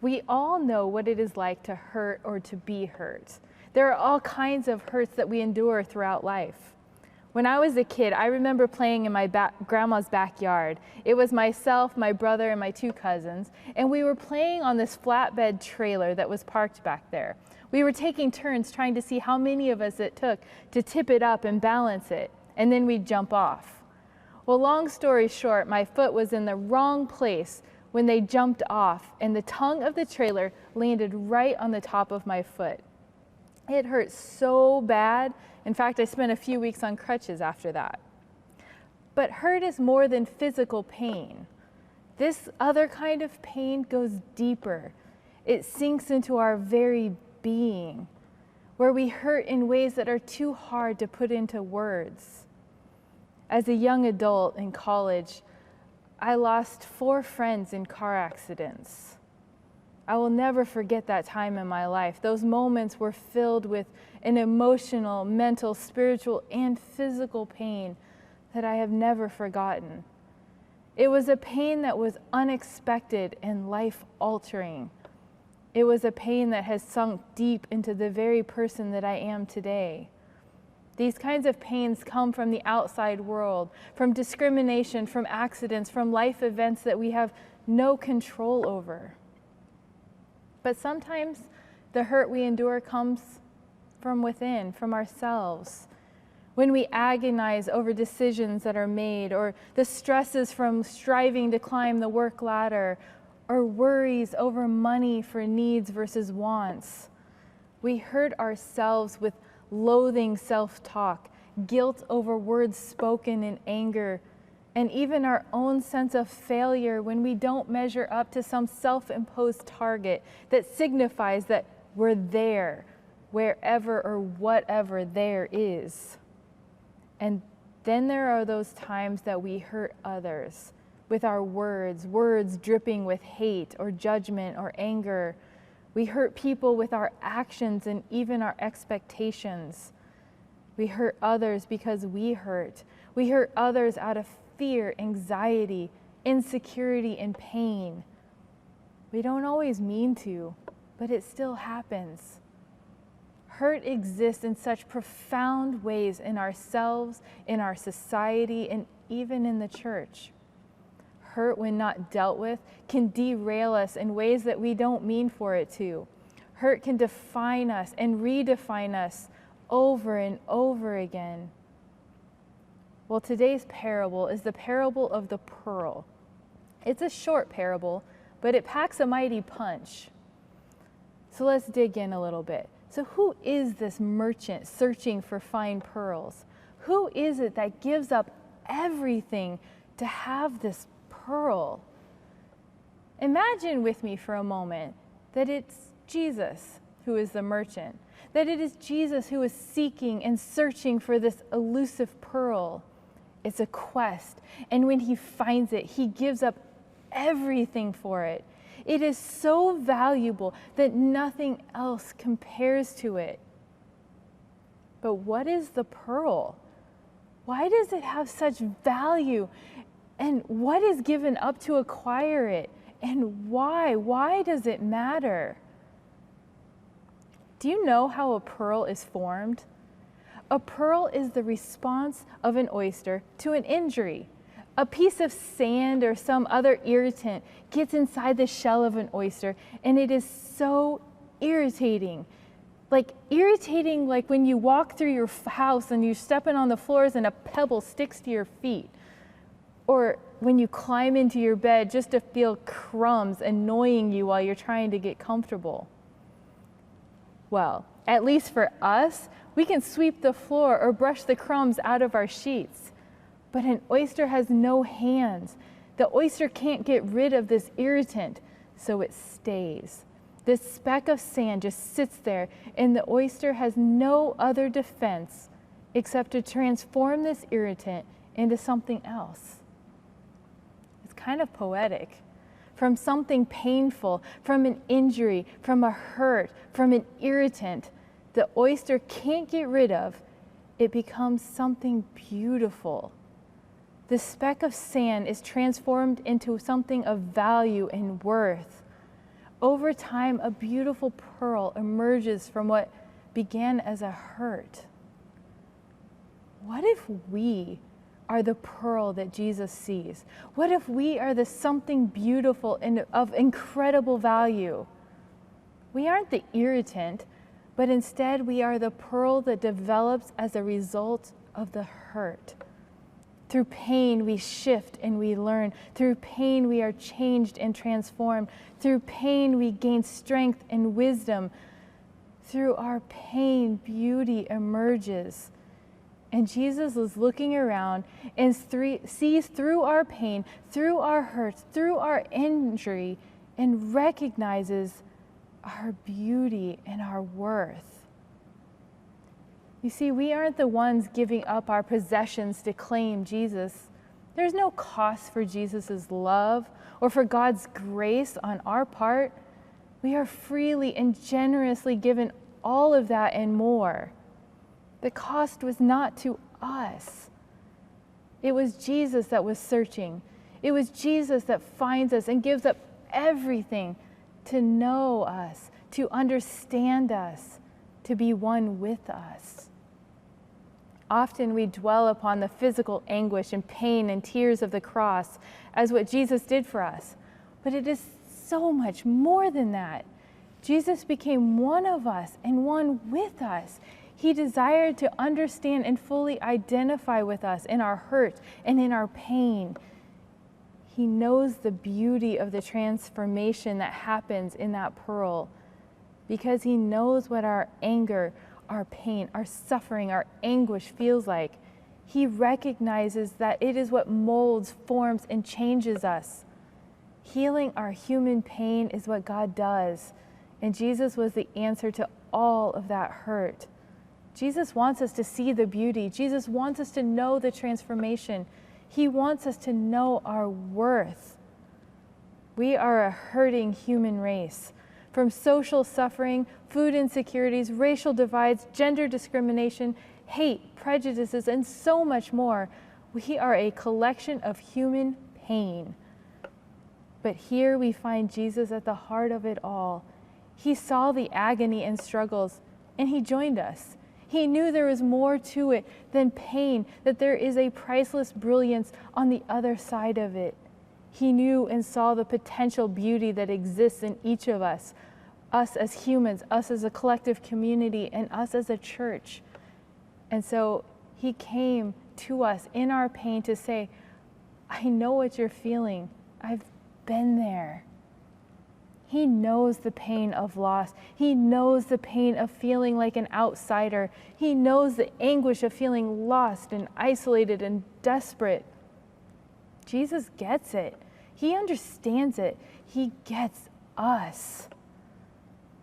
We all know what it is like to hurt or to be hurt. There are all kinds of hurts that we endure throughout life. When I was a kid, I remember playing in my grandma's backyard. It was myself, my brother, and my 2 cousins, and we were playing on this flatbed trailer that was parked back there. We were taking turns trying to see how many of us it took to tip it up and balance it, and then we'd jump off. Well, long story short, my foot was in the wrong place when they jumped off, and the tongue of the trailer landed right on the top of my foot. It hurt so bad. In fact, I spent a few weeks on crutches after that. But hurt is more than physical pain. This other kind of pain goes deeper. It sinks into our very being, where we hurt in ways that are too hard to put into words. As a young adult in college, I lost 4 friends in car accidents. I will never forget that time in my life. Those moments were filled with an emotional, mental, spiritual, and physical pain that I have never forgotten. It was a pain that was unexpected and life-altering. It was a pain that has sunk deep into the very person that I am today. These kinds of pains come from the outside world, from discrimination, from accidents, from life events that we have no control over. But sometimes the hurt we endure comes from within, from ourselves. When we agonize over decisions that are made, or the stresses from striving to climb the work ladder, or worries over money for needs versus wants. We hurt ourselves with loathing self-talk, guilt over words spoken in anger, and even our own sense of failure when we don't measure up to some self-imposed target that signifies that we're there, wherever or whatever there is. And then there are those times that we hurt others with our words dripping with hate or judgment or anger. We hurt people with our actions and even our expectations. We hurt others because we hurt. We hurt others out of fear, anxiety, insecurity, and pain. We don't always mean to, but it still happens. Hurt exists in such profound ways in ourselves, in our society, and even in the church. Hurt, when not dealt with, can derail us in ways that we don't mean for it to. Hurt can define us and redefine us over and over again. Well, today's parable is the parable of the pearl. It's a short parable, but it packs a mighty punch. So let's dig in a little bit. So who is this merchant searching for fine pearls? Who is it that gives up everything to have this pearl? Imagine with me for a moment that it's Jesus who is the merchant, that it is Jesus who is seeking and searching for this elusive pearl. It's a quest, and when he finds it, he gives up everything for it. It is so valuable that nothing else compares to it. But what is the pearl? Why does it have such value? And what is given up to acquire it? And why? Why does it matter? Do you know how a pearl is formed? A pearl is the response of an oyster to an injury. A piece of sand or some other irritant gets inside the shell of an oyster, and it is so irritating. Like when you walk through your house and you're stepping on the floors and a pebble sticks to your feet. Or when you climb into your bed just to feel crumbs annoying you while you're trying to get comfortable. Well, at least for us, we can sweep the floor or brush the crumbs out of our sheets. But an oyster has no hands. The oyster can't get rid of this irritant, so it stays. This speck of sand just sits there, and the oyster has no other defense except to transform this irritant into something else. It's kind of poetic. From something painful, from an injury, from a hurt, from an irritant, the oyster can't get rid of, it becomes something beautiful. The speck of sand is transformed into something of value and worth. Over time, a beautiful pearl emerges from what began as a hurt. What if we are the pearl that Jesus sees? What if we are the something beautiful and of incredible value? We aren't the irritant, but instead we are the pearl that develops as a result of the hurt. Through pain, we shift and we learn. Through pain, we are changed and transformed. Through pain, we gain strength and wisdom. Through our pain, beauty emerges. And Jesus is looking around and sees through our pain, through our hurts, through our injury, and recognizes our beauty and our worth. You see, we aren't the ones giving up our possessions to claim Jesus. There's no cost for Jesus' love or for God's grace on our part. We are freely and generously given all of that and more. The cost was not to us. It was Jesus that was searching. It was Jesus that finds us and gives up everything to know us, to understand us, to be one with us. Often we dwell upon the physical anguish and pain and tears of the cross as what Jesus did for us. But it is so much more than that. Jesus became one of us and one with us. He desired to understand and fully identify with us in our hurt and in our pain. He knows the beauty of the transformation that happens in that pearl because he knows what our anger, our pain, our suffering, our anguish feels like. He recognizes that it is what molds, forms, and changes us. Healing our human pain is what God does, and Jesus was the answer to all of that hurt. Jesus wants us to see the beauty. Jesus wants us to know the transformation. He wants us to know our worth. We are a hurting human race. From social suffering, food insecurities, racial divides, gender discrimination, hate, prejudices, and so much more, we are a collection of human pain. But here we find Jesus at the heart of it all. He saw the agony and struggles, and he joined us. He knew there was more to it than pain, that there is a priceless brilliance on the other side of it. He knew and saw the potential beauty that exists in each of us as humans, us as a collective community, and us as a church. And so he came to us in our pain to say, I know what you're feeling. I've been there. He knows the pain of loss. He knows the pain of feeling like an outsider. He knows the anguish of feeling lost and isolated and desperate. Jesus gets it. He understands it. He gets us.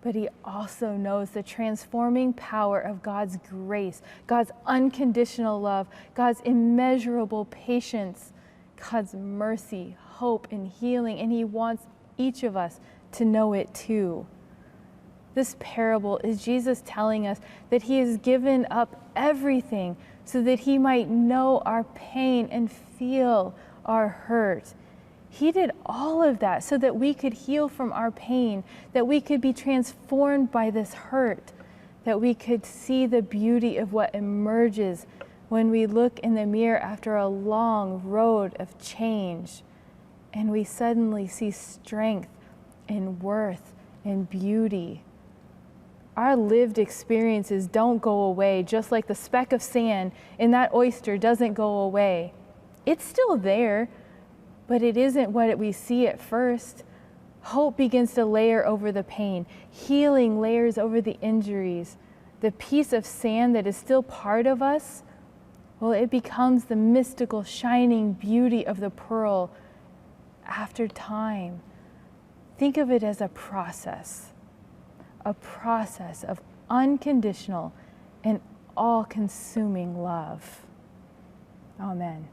But he also knows the transforming power of God's grace, God's unconditional love, God's immeasurable patience, God's mercy, hope, and healing. And he wants each of us to know it too. This parable is Jesus telling us that he has given up everything so that he might know our pain and feel our hurt. He did all of that so that we could heal from our pain, that we could be transformed by this hurt, that we could see the beauty of what emerges when we look in the mirror after a long road of change, and we suddenly see strength and worth and beauty. Our lived experiences don't go away, just like the speck of sand in that oyster doesn't go away. It's still there, but it isn't what we see at first. Hope begins to layer over the pain. Healing layers over the injuries. The piece of sand that is still part of us, well, it becomes the mystical, shining beauty of the pearl after time. Think of it as a process of unconditional and all-consuming love. Amen.